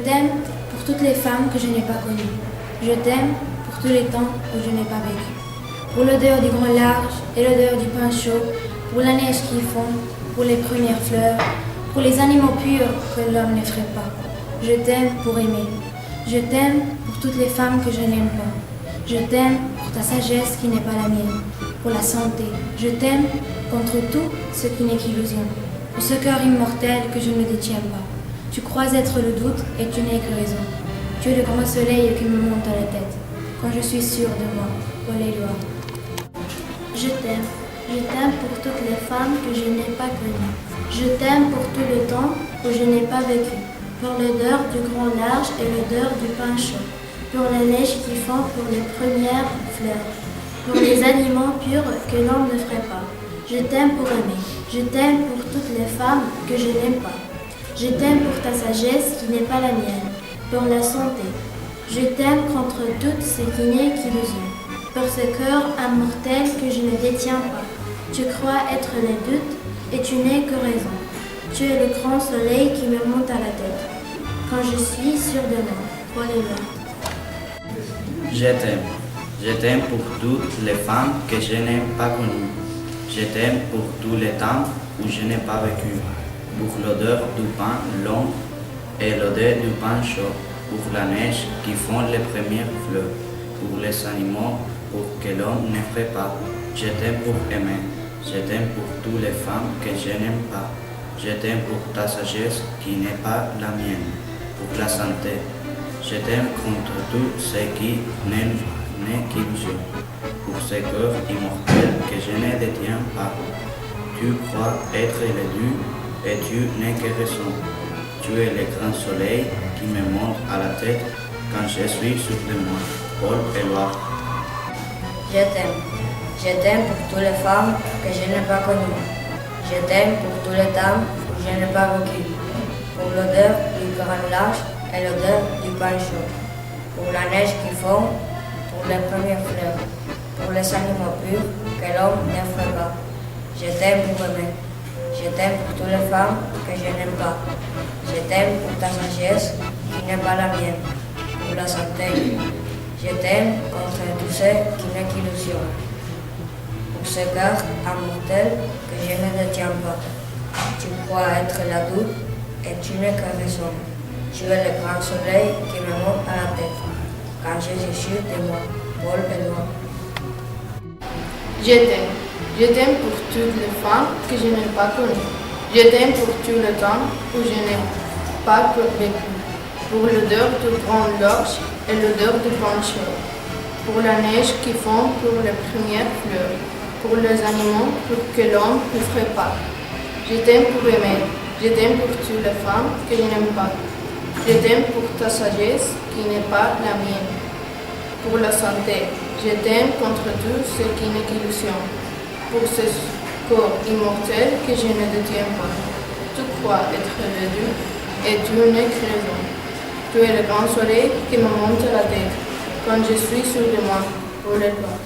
t'aime pour toutes les femmes que je n'ai pas connues. Je t'aime pour tous les temps où je n'ai pas vécu. Pour l'odeur du grand large et l'odeur du pain chaud, pour la neige qui fond, pour les premières fleurs, pour les animaux purs que l'homme n'effraie pas. Je t'aime pour aimer. Je t'aime pour toutes les femmes que je n'aime pas. Je t'aime pour ta sagesse qui n'est pas la mienne, pour la santé. Je t'aime contre tout ce qui n'est qu'illusion, pour ce cœur immortel que je ne détiens pas. Tu crois être le doute et tu n'es que raison. Tu es le grand soleil qui me monte à la tête, quand je suis sûre de moi. Alléluia. Je t'aime pour toutes les femmes que je n'ai pas connues. Je t'aime pour tout le temps où je n'ai pas vécu, pour l'odeur du grand large et l'odeur du pain chaud, pour la neige qui fond, pour les premières fleurs, pour les animaux purs que l'homme ne ferait pas. Je t'aime pour aimer. Je t'aime pour toutes les femmes que je n'aime pas. Je t'aime pour ta sagesse qui n'est pas la mienne, pour la santé. Je t'aime contre tout ce qui n'est qu'illusion, pour ce cœur immortel que je ne détiens pas. Tu crois être le doute et tu n'es que raison. Tu es le grand soleil qui me monte à la tête, quand je suis sûre de moi. Alléluia. Je t'aime pour toutes les femmes que je n'ai pas connues. Je t'aime pour tous les temps où je n'ai pas vécu, pour l'odeur du pain long et l'odeur du pain chaud, pour la neige qui fond les premières fleurs, pour les animaux, pour que l'homme n'effraie pas. Je t'aime pour aimer. Je t'aime pour toutes les femmes que je n'aime pas. Je t'aime pour ta sagesse qui n'est pas la mienne, pour la santé. Je t'aime contre tout ce qui n'est qu'illusion, pour ce cœur immortel que je ne détiens pas. Tu crois être le Dieu et tu n'es que raison. Tu es le grand soleil qui me monte à la tête quand je suis sûre de moi. Paul Éluard. Je t'aime. Je t'aime pour toutes les femmes que je n'ai pas connues. Je t'aime pour tous les temps où je n'ai pas vécu, pour l'odeur du grand large et l'odeur du pain chaud, pour la neige qui fond, pour les premières fleurs, pour les animaux purs que l'homme n'effraie pas. Je t'aime pour aimer. Je t'aime pour toutes les femmes que je n'aime pas. Je t'aime pour ta sagesse qui n'est pas la mienne, pour la santé. Je t'aime contre tout ce qui n'est qu'illusion, pour ce cœur immortel que je ne détiens pas. Tu crois être la doute et tu n'es que raison. Tu es le grand soleil qui me monte à la tête, quand je suis sûre de moi. Paul Éluard. Je t'aime. Je t'aime pour toutes les femmes que je n'ai pas connues. Je t'aime pour tout le temps où je n'ai pas vécu, pour l'odeur du grand large et l'odeur du pain chaud, pour la neige qui fond, pour les premières fleurs, pour les animaux, pour que l'homme ne ferait pas. Je t'aime pour aimer. Je t'aime pour toutes les femmes que je n'aime pas. Je t'aime pour ta sagesse qui n'est pas la mienne, pour la santé. Je t'aime contre tout ce qui n'est qu'illusion, pour ce corps immortel que je ne détiens pas. Tu crois être le Dieu et tu n'es que raison. Tu es le grand soleil qui me monte à la tête, quand je suis sûre de moi. Pour les lois.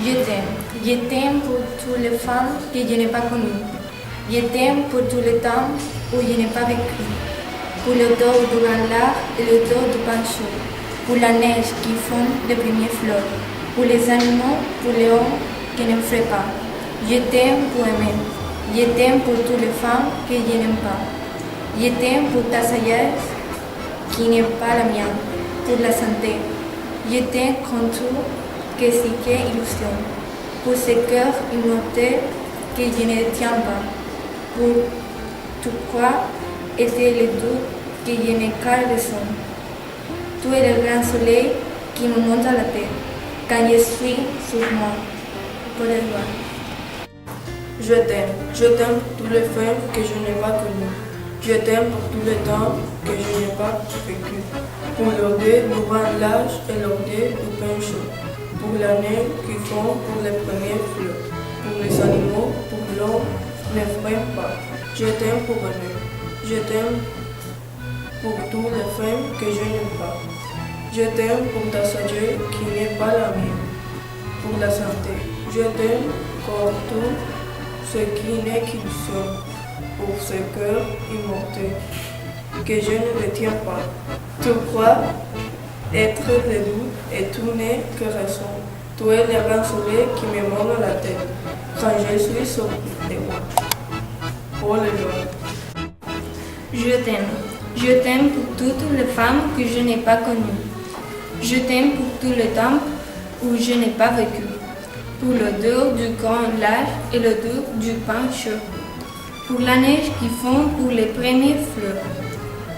Je t'aime. Je t'aime pour toutes les femmes que je n'ai pas connues. Je t'aime pour tout le temps où je n'ai pas vécu, pour l'odeur du grand large et l'odeur du pain chaud, pour la neige qui fond les premières fleurs, pour les animaux, pour les hommes qui ne feraient pas. Je t'aime pour aimer. Je t'aime pour toutes les femmes que je n'aime pas. Je t'aime pour ta sagesse qui n'est pas la mienne, pour la santé. Je t'aime contre tout ce qui est illusion, pour ce cœur immortel que je ne tiens pas, pour tu crois était le doute que je n'ai qu'à raison. Tu es le grand soleil qui me monte à la tête, quand je suis sur moi. Pour les lois. Je t'aime pour toutes les femmes que je n'ai pas connues. Je t'aime pour tous les temps que je n'ai pas vécu, pour l'odeur du grand large et l'odeur du pain chaud, pour la neige qui fond, pour les premières fleurs, pour les animaux, pour l'homme n'effraie pas. Je t'aime pour aimer. Je t'aime pour toutes les femmes que je n'aime pas. Je t'aime pour ta sagesse qui n'est pas la mienne, pour la santé. Je t'aime pour tout ce qui n'est qu'illusion, pour ce cœur immortel que je ne retiens pas. Tu crois être le doux et tu n'es que raison. Tu es le grand soleil qui me monte à la tête quand je suis sur de moi. Paul Éluard. Je t'aime. Je t'aime pour toutes les femmes que je n'ai pas connues. Je t'aime pour tout le temps où je n'ai pas vécu. Pour l'odeur du grand large et l'odeur du pain chaud. Pour la neige qui fond pour les premières fleurs.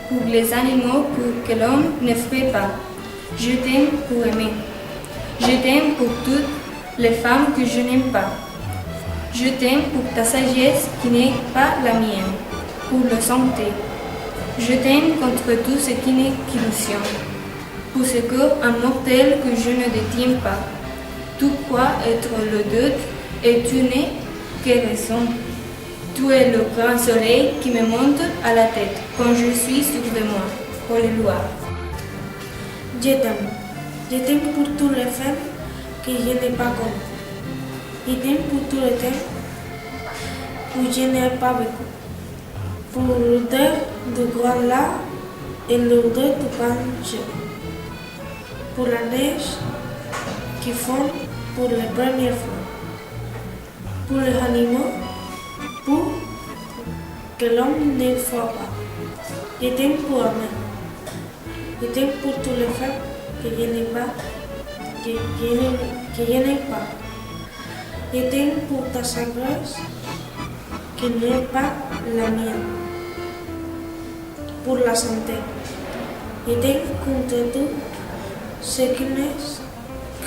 Pour les animaux que l'homme ne ferait pas. Je t'aime pour aimer. Je t'aime pour toutes les femmes que je n'aime pas. Je t'aime pour ta sagesse qui n'est pas la mienne. Pour la santé. Je t'aime contre tout ce qui n'est qu'illusion. Pour ce corps immortel que je ne détiens pas. Tu crois être le doute et tu n'es que raison. Tu es le grand soleil qui me monte à la tête quand je suis sûr de moi. Paul Éluard. Je t'aime. Je t'aime pour toutes les femmes que je n'ai pas connues. Je t'aime pour tous les temps où je n'ai pas vécu. Pour l'odeur du grand lac et l'odeur du pain chaud. Pour la neige qui fond pour les premières fleurs. Pour les animaux, pour que l'homme ne soit pas. Je t'aime pour aimer. Je t'aime pour toutes les femmes que je n'ai pas, que je n'ai pas. Je t'aime pour ta sagesse qui n'est pas la mienne. Pour la santé. Je t'aime contre tout ce qui n'est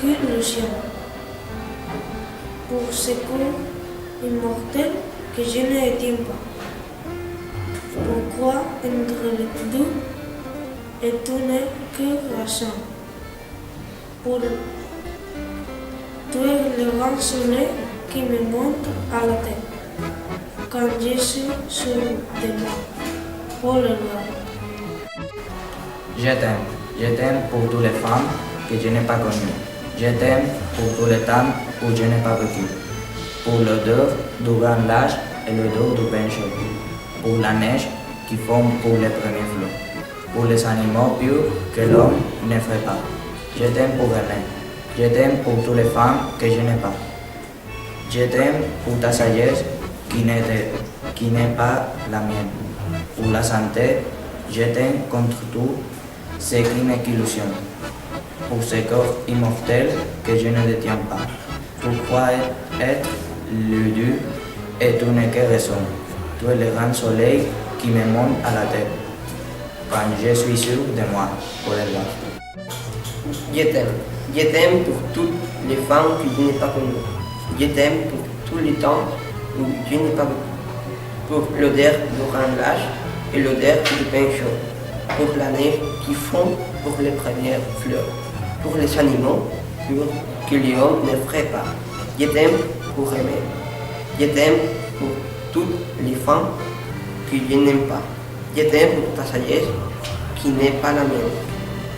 qu'illusion. Pour ce corps immortel que je ne détiens pas. Pourquoi entre les deux et tu n'es que raison. Pour tu es le grand soleil qui me monte à la tête quand je suis sur de moi. Paul Éluard. Je t'aime. Je t'aime pour toutes les femmes que je n'ai pas connues. Je t'aime pour tout le temps où je n'ai pas vécu. Pour l'odeur du grand large et l'odeur du pain chaud. Pour la neige qui fond pour les premiers fleurs. Pour les animaux purs que l'homme ne ferait pas. Je t'aime pour aimer. Je t'aime pour toutes les femmes que je n'ai pas. Je t'aime pour ta sagesse qui n'est pas la mienne. Pour la santé, je t'aime contre tout ce qui n'est qu'illusion. Pour ce corps immortel que je ne détiens pas. Tu crois être le Dieu et tu n'es que raison. Tu es le grand soleil qui me monte à la tête quand je suis sûr de moi. Paul Éluard. Je t'aime. Je t'aime pour toutes les femmes que je n'ai pas connues. Je t'aime pour tout le temps où je n'ai pas vécu. Pour l'odeur du grand large et l'odeur du pain chaud. Pour la neige qui fond pour les premières fleurs. Pour les animaux que l'homme ne ferait pas. Je t'aime pour aimer. Je t'aime pour toutes les femmes que je n'aime pas. Je t'aime pour ta sagesse qui n'est pas la mienne.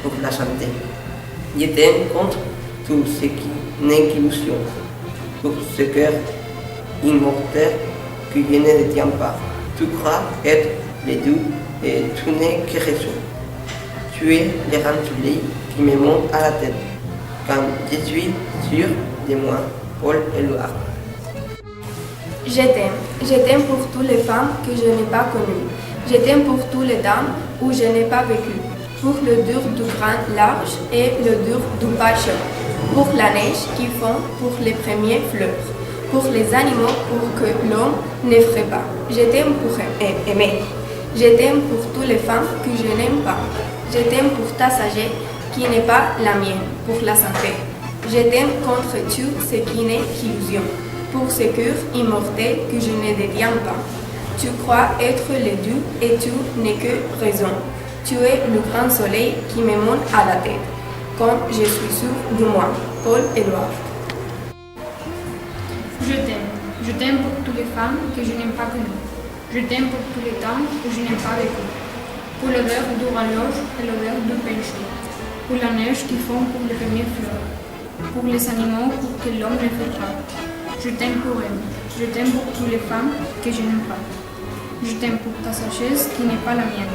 Pour la santé. Je t'aime contre tout ce qui n'est qu'illusion. Pour ce cœur immortel que je ne détiens pas. Tu crois être les deux et tu n'es que raison. Tu es le grand soleil qui me monte à la tête quand je suis sûr de moi. Paul Éluard. Je t'aime. Je t'aime pour toutes les femmes que je n'ai pas connues. Je t'aime pour tous les temps où je n'ai pas vécu. Pour le dur du grand large et le dur du pain chaud. Pour la neige qui fond pour les premières fleurs. Pour les animaux pour que l'homme ne ferait pas. Je t'aime pour aimer. Je t'aime pour toutes les femmes que je n'aime pas. Je t'aime pour ta sagesse qui n'est pas la mienne. Pour la santé. Je t'aime contre tout ce qui n'est qu'illusion. Pour ce cœur immortel que je ne détiens pas. Tu crois être le Dieu et tu n'es que raison. Tu es le grand soleil qui me monte à la tête quand je suis sûr de moi. Paul Éluard. Je t'aime. Je t'aime pour toutes les femmes que je n'ai pas connues. Je t'aime pour tous les temps où je n'ai pas vécu. Pour l'odeur du horloge et l'odeur du pain chaud. Pour la neige qui fond pour les premières fleurs. Pour les animaux pour que l'homme ne fait pas. Je t'aime pour aimer. Je t'aime pour toutes les femmes que je n'aime pas. Je t'aime pour ta sagesse qui n'est pas la mienne.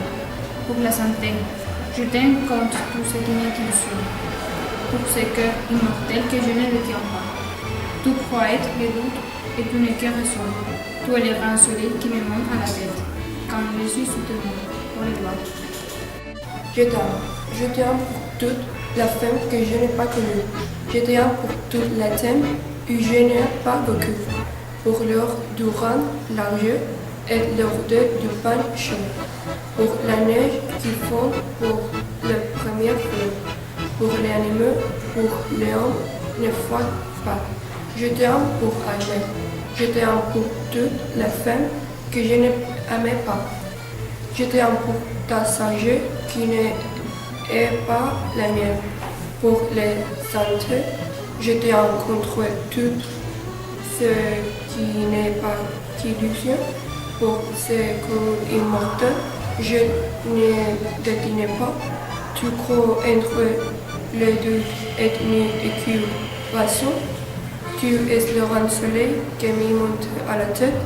pour la santé. Je t'aime contre tout ce qui n'est qu'illusion, pour ce cœur immortel que je ne détiens pas. Tu crois être le doute et tu n'es que raison. Tu es le grand soleil qui me monte à la tête, quand je suis sous tes mains, pour les doigts. Je t'aime pour toute la femme que je n'ai pas connue. Je t'aime pour toute la thème où je n'ai pas vécu. Pour l'heure du rang large et l'odeur du pain chaud. Pour la neige qui fond pour le premier fleur. Pour les animaux, pour les hommes, ne froid pas. Je t'aime pour aimer. Je t'aime pour toute la femme que je n'aimais pas. Je t'aime pour ta sagesse qui n'est pas la mienne. Pour les santé, je t'aime contre tout ce qui n'est pas qu'illusion. Pour ce que immortel, je ne détiens pas. Tu crois entre les deux et une équation. Tu es le grand soleil qui me monte à la tête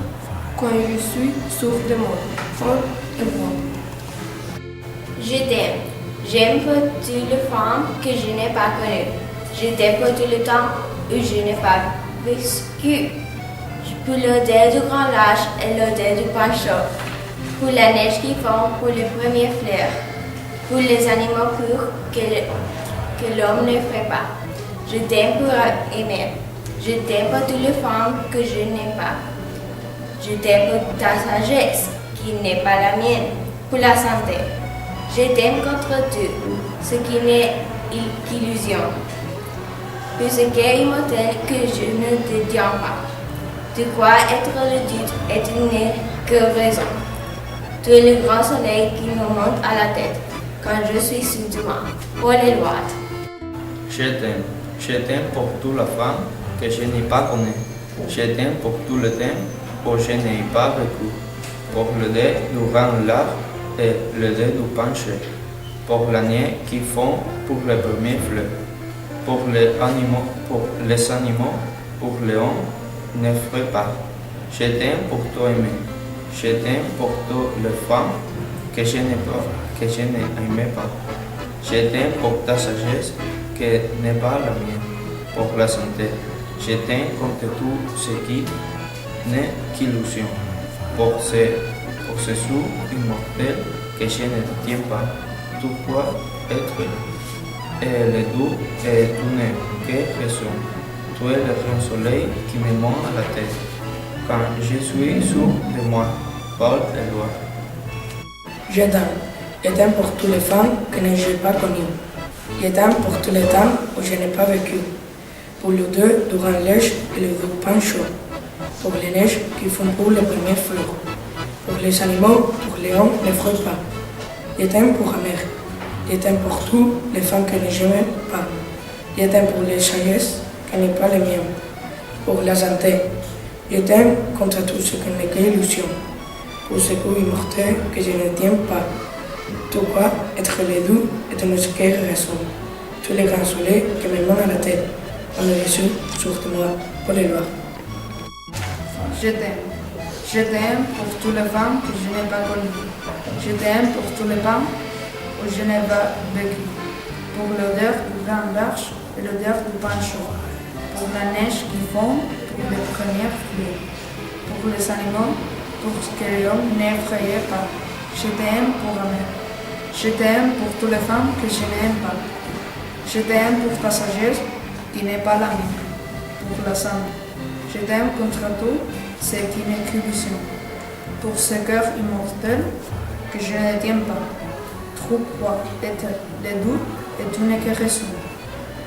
quand je suis sourd de moi. Paul et moi. Je t'aime. J'aime pour toutes les femmes que je n'ai pas connues. Je t'aime pour tout le temps où je n'ai pas vécu. Pour l'odeur du grand large et l'odeur du pain chaud. Pour la neige qui fond pour les premières fleurs. Pour les animaux purs que l'homme ne fait pas. Je t'aime pour aimer. Je t'aime pour toutes les femmes que je n'ai pas. Je t'aime pour ta sagesse qui n'est pas la mienne. Pour la santé. Je t'aime contre tout ce qui n'est qu'illusion. Pour ce qui est immortel que je ne détiens pas. Tu crois être le doute et tu n'es que raison. Tu es le grand soleil qui me monte à la tête quand je suis sous toi, pour les lois. Je t'aime. Je t'aime pour toute la femme que je n'ai pas connue. Je t'aime pour tout le temps où je n'ai pas vécu. Pour le dé du grand large et le dé du penché. Pour l'année qui fond pour les premiers fleurs. Pour les animaux, pour les hommes, ne ferai pas. Je t'aime pour toi aimer. Je t'aime pour toutes les femmes que je n'aimais pas. Je t'aime pour ta sagesse qui n'est pas la mienne. Pour la santé. Je t'aime contre tout ce qui n'est qu'illusion. Pour ce sourd immortel que je ne tiens pas. Tu crois être le doux et tu n'es que raison. Tu es le grand soleil qui me monte à la tête quand je suis sourd de moi. Paul Éluard. Je t'aime. Je t'aime pour toutes les femmes que je n'ai pas connues. Je t'aime pour tous les temps où je n'ai pas vécu. Pour l'odeur du grand lèche et le du pain chaud. Pour les neiges qui font pour les premières fleurs. Pour les animaux, pour les hommes, ne frottent pas. Je t'aime pour aimer. Je t'aime pour toutes les femmes que je n'aime pas. Je t'aime pour les sagesses qui n'est pas les miennes. Pour la santé. Je t'aime contre tout ce qui n'est qu'illusion. Pour ce coup immortel que je ne tiens pas. Tu crois être le doux et tu ne sais quelle raison. Tu es le grand soleil qui me monte à la tête. On est reçu sur moi pour les lois. Je t'aime. Je t'aime pour toutes les femmes que je n'ai pas connues. Je t'aime pour tous les pains où je n'ai pas vécu. Pour l'odeur du grand large et l'odeur du pain chaud. Pour la neige qui fond pour les premières fleurs. Pour les animaux, pour ce que l'homme n'effrayait pas. Je t'aime pour aimer. Je t'aime pour toutes les femmes que je n'aime pas. Je t'aime pour ta sagesse qui n'est pas la mienne. Pour la santé. Je t'aime contre tout ce qui n'est qu'illusion. Pour ce cœur immortel que je ne tiens pas. Trop crois être le doute et tu n'es que raison.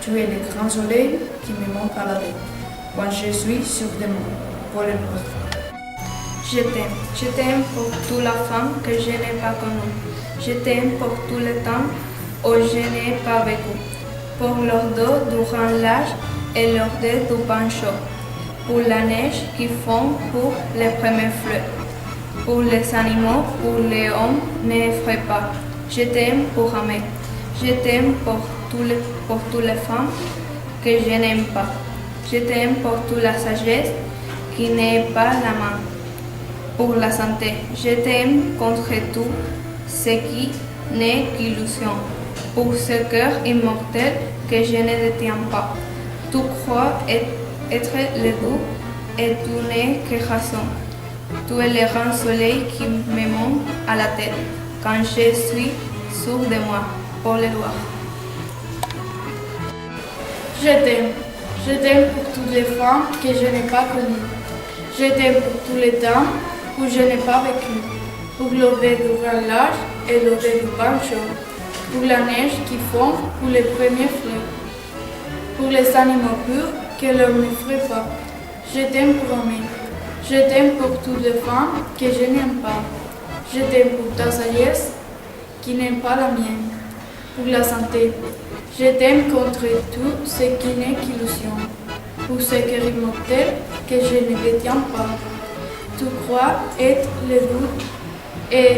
Tu es le grand soleil qui me monte à la tête quand je suis sur des mots pour les autres. Je t'aime. Je t'aime pour toute la femme que je n'ai pas connue. Je t'aime pour tout le temps où je n'ai pas vécu. Pour l'odeur du grand large et l'odeur du pain chaud. Pour la neige qui fond pour les premières fleurs. Pour les animaux, pour les hommes, n'effraie pas. Je t'aime pour aimer. Je t'aime pour toutes les femmes que je n'aime pas. Je t'aime pour toute la sagesse qui n'est pas la main. Pour la santé, je t'aime contre tout ce qui n'est qu'illusion. Pour ce cœur immortel que je ne détiens pas. Tu crois être le doux et tu n'es que raison. Tu es le grand soleil qui me monte à la tête quand je suis sûr de moi. Paul Éluard. Je t'aime pour toutes les femmes que je n'ai pas connues. Je t'aime pour tous les temps où je n'ai pas vécu. Pour l'odeur du grand large et l'odeur du pain chaud. Pour la neige qui fond, pour les premiers fleurs. Pour les animaux purs que l'homme ne ferait pas. Je t'aime pour aimer. Je t'aime pour toutes les femmes que je n'aime pas. Je t'aime pour ta sagesse qui n'est pas la mienne. Pour la santé. Je t'aime contre tout ce qui n'est qu'illusion. Pour ce cœur immortel que je ne détiens pas. Tu crois être le doute et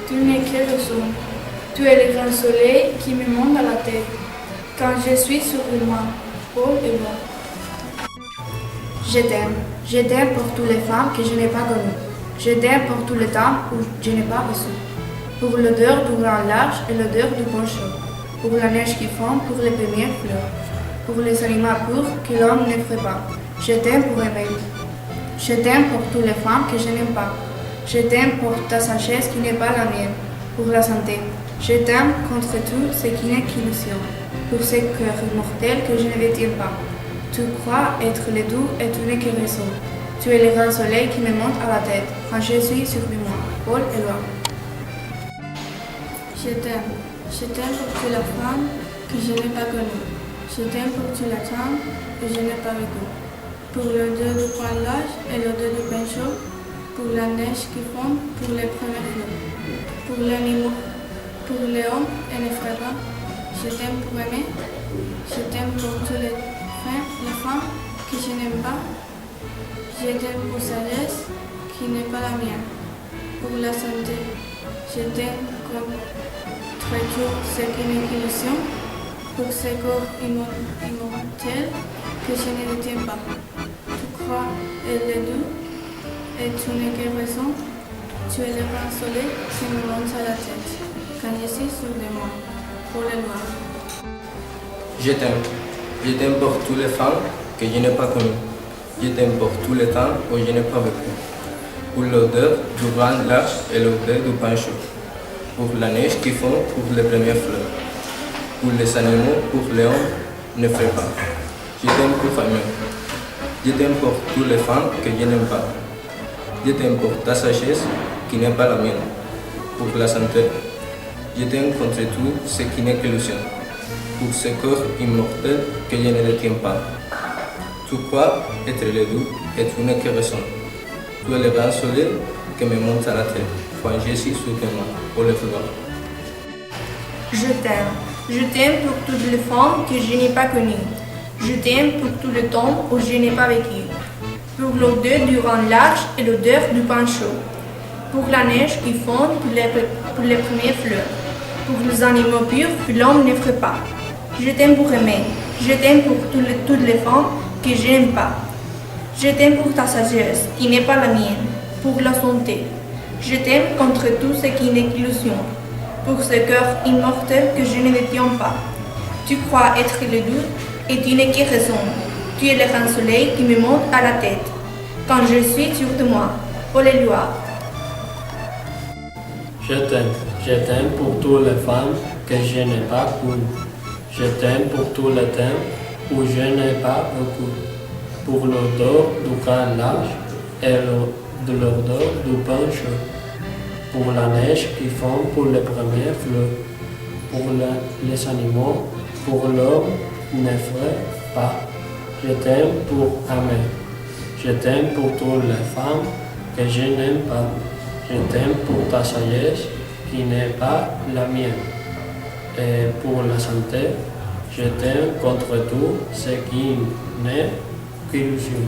tu n'es que le son. Tu es le grand soleil qui me monte à la tête quand je suis sur le moi. Paul Éluard. Je t'aime pour toutes les femmes que je n'ai pas connues. Je t'aime pour tout le temps où je n'ai pas reçu. Pour l'odeur du grand large et l'odeur du bon chaud. Pour la neige qui fond, pour les premières fleurs. Pour les animaux purs que l'homme ne ferait pas. Je t'aime pour aimer. Je t'aime pour toutes les femmes que je n'aime pas. Je t'aime pour ta sagesse qui n'est pas la mienne. Pour la santé. Je t'aime contre tout ce qui n'est qu'illusion. Pour ce cœur immortel que je ne détiens pas. Tu crois être le doux et tu n'es que raison. Tu es le grand soleil qui me monte à la tête quand je suis sur moi. Paul Éluard. Je t'aime. Je t'aime pour toute la femme que je n'ai pas connue. Je t'aime pour tout le temps que je n'ai pas vécu. Pour l'odeur du pain large et l'odeur du pain chaud. Pour la neige qui fond, pour les premières fleurs. Pour l'animal, pour l'homme et les frères. Je t'aime pour aimer. Je t'aime pour toutes les femmes que je n'aime pas. Je t'aime pour sagesse qui n'est pas la mienne. Pour la santé. Je t'aime contre tout ce qui n'est qu'illusion. Pour ce corps immortel que je ne détiens pas. Tu crois être le doux et tu n'es que raison. Tu es le grand soleil qui me monte à la tête quand je suis sur de moi. Paul Éluard. Je t'aime. Je t'aime pour toutes les femmes que je n'ai pas connues. Je t'aime pour tout le temps où je n'ai pas vécu. Pour l'odeur du grand large et l'odeur du pain chaud. Pour la neige qui fond, pour les premières fleurs. Pour les animaux, pour les hommes, ne ferait pas. Je t'aime pour famille. Je t'aime pour toutes les femmes que je n'aime pas. Je t'aime pour ta sagesse qui n'est pas la mienne. Pour la santé. Je t'aime contre tout ce qui n'est qu'illusion. Pour ce corps immortel que je ne détiens pas. Tu crois être le doux et tu n'es que raison. Tu es le grand soleil qui me monte à la tête quand je suis sur moi. Pour le pouvoir. Je t'aime. Je t'aime pour toutes les femmes que je n'ai pas connues. Je t'aime pour tout le temps où je n'ai pas vécu. Pour l'odeur du grand large et l'odeur du pain chaud. Pour la neige qui fond, pour les premières fleurs. Pour les animaux purs que l'homme ne ferait pas. Je t'aime pour aimer. Je t'aime pour toutes les femmes que je n'aime pas. Je t'aime pour ta sagesse qui n'est pas la mienne. Pour la santé. Je t'aime contre tout ce qui n'est qu'illusion. Pour ce cœur immortel que je ne détiens pas. Tu crois être le doute et tu n'es que raison. Tu es le grand soleil qui me monte à la tête quand je suis sûr de moi. Paul Éluard. Je t'aime pour toutes les femmes que je n'ai pas connues. Je t'aime pour tout le temps où je n'ai pas vécu. Pour l'odeur du grand large et de l'odeur du pain chaud. Pour la neige qui fond pour les premières fleurs. Pour les animaux, pour l'homme ne ferait pas. Je t'aime pour aimer. Je t'aime pour toutes les femmes que je n'aime pas. Je t'aime pour ta sagesse qui n'est pas la mienne. Et pour la santé, je t'aime contre tout ce qui n'est qu'illusion.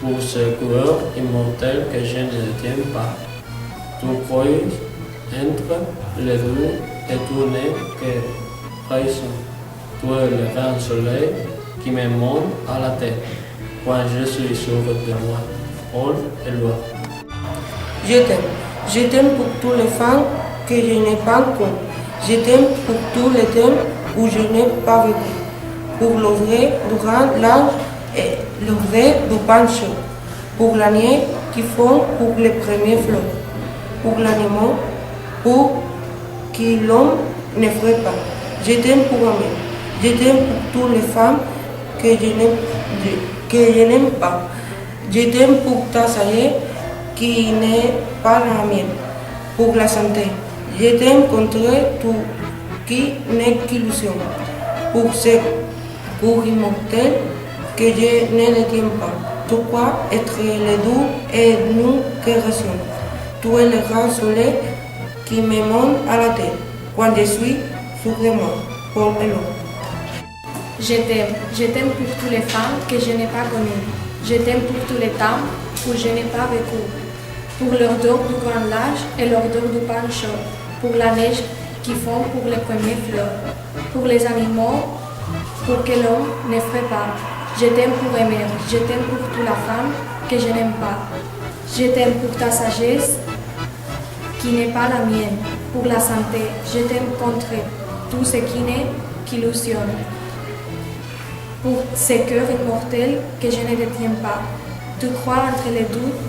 Pour ce cœur immortel que je ne détiens pas. Tu crois être le doux et tu n'es que raison. Tu es le grand soleil qui me monte à la tête quand je suis sûr de moi. Paul Éluard. Je t'aime pour toutes les femmes que je n'ai pas connues. Je t'aime pour tous les temps où je n'ai pas vécu, pour le vrai durant l'âge et le vrai du pain chaud, pour l'année qui fond pour les premières fleurs, pour l'animal, pour qui l'homme ne ferait pas. Je t'aime pour aimer. Je t'aime pour toutes les femmes que je n'aime pas. Je t'aime pour ta sagesse qui n'est pas la mienne, pour la santé. Je t'aime contre tout qui n'est qu'illusion, pour ce pour immortel que je ne le tiens pas. Pourquoi être le doux et nous que raison? Tu es le grand soleil qui me monte à la tête quand je suis sur de moi, pour l'eau. Je t'aime pour toutes les femmes que je n'ai pas connues. Je t'aime pour tous les temps où je n'ai pas vécu, pour l'odeur du grand large et l'odeur du pain chaud, pour la neige qui fond pour les premières fleurs, pour les animaux, pour que l'homme ne ferait pas. Je t'aime pour aimer, je t'aime pour toute la femme que je n'aime pas. Je t'aime pour ta sagesse qui n'est pas la mienne, pour la santé. Je t'aime contre tout ce qui n'est qu'illusion, pour ces cœurs immortels que je ne détiens pas. Tu crois entre les doutes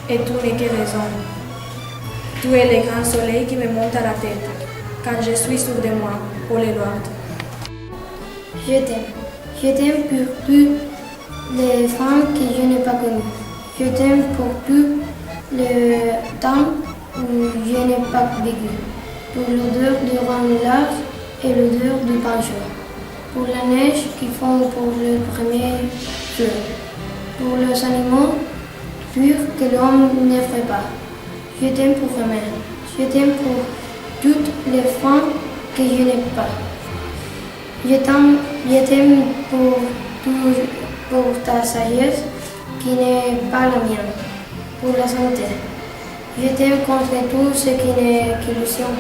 et tout n'est que raison. Tu es le grand soleil qui me monte à la tête quand je suis sûr de moi, pour les lois. Je t'aime. Je t'aime pour toutes les femmes que je n'ai pas connues. Je t'aime pour tout le temps où je n'ai pas vécu, pour l'odeur du grand large et l'odeur du pain chaud, pour la neige qui fond pour les premières fleurs, pour les animaux purs que l'homme ne ferait pas. Je t'aime pour aimer. Je t'aime pour toutes les femmes que je n'ai pas. Je t'aime pour ta sagesse qui n'est pas la mienne, pour la santé. Je t'aime contre tout ce qui n'est qu'illusion,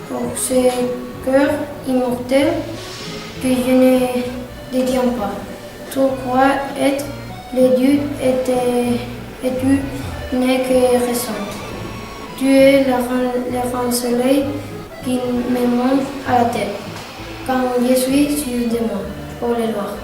pour ce cœur immortel que je ne détiens pas. Tu crois être le Dieu et tu n'es que raison. Tu es le grand soleil qui me monte à la tête quand je suis sûr de moi, pour les lois.